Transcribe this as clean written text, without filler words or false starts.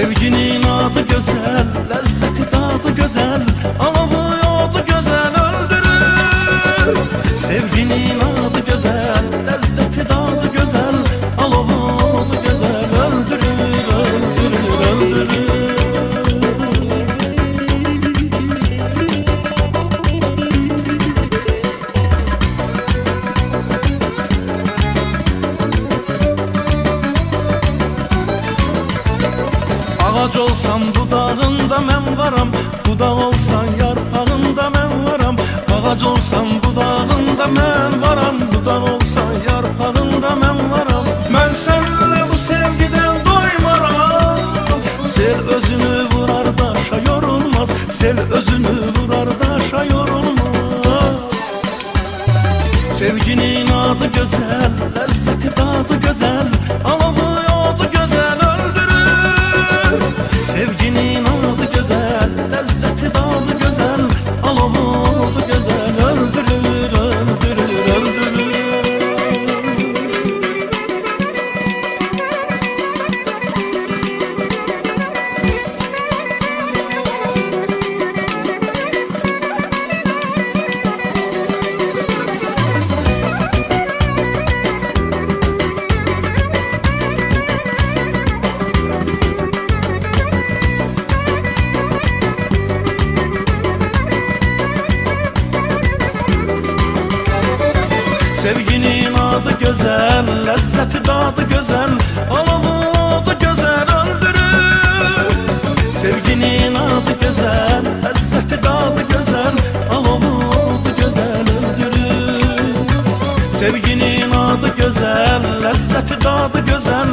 Sevginin adı güzel, lezzeti tadı güzel, alovu yoğdu güzel öldürür. Sevginin adı güzel, lezzeti tadı güzel, alovu yoğdu güzel öldürür, öldürür, öldürür. Ağac olsan budağında mən varam, budaq olsan yarpağında mən varam. Ağac olsan budağında mən varam, budaq olsan yarpağında mən varam. Mən səninlə bu sevgidən doymaram. Sel özünü vurar daşa yorulmaz, sel özünü vurar daşa yorulmaz. Sevginin adı güzel, lezzeti tadı güzel, alovu yoğdu güzel öldürür. Sevginin adı güzel, lezzeti tadı güzel, alovu yoğdu güzel öldürür, öldürür, öldürür. Sevginin adı güzel, lezzeti tadı güzel, alovu da güzel öldürür. Sevginin adı güzel, lezzeti tadı güzel, alovu da güzel öldürür. Sevginin adı güzel, lezzeti tadı güzel,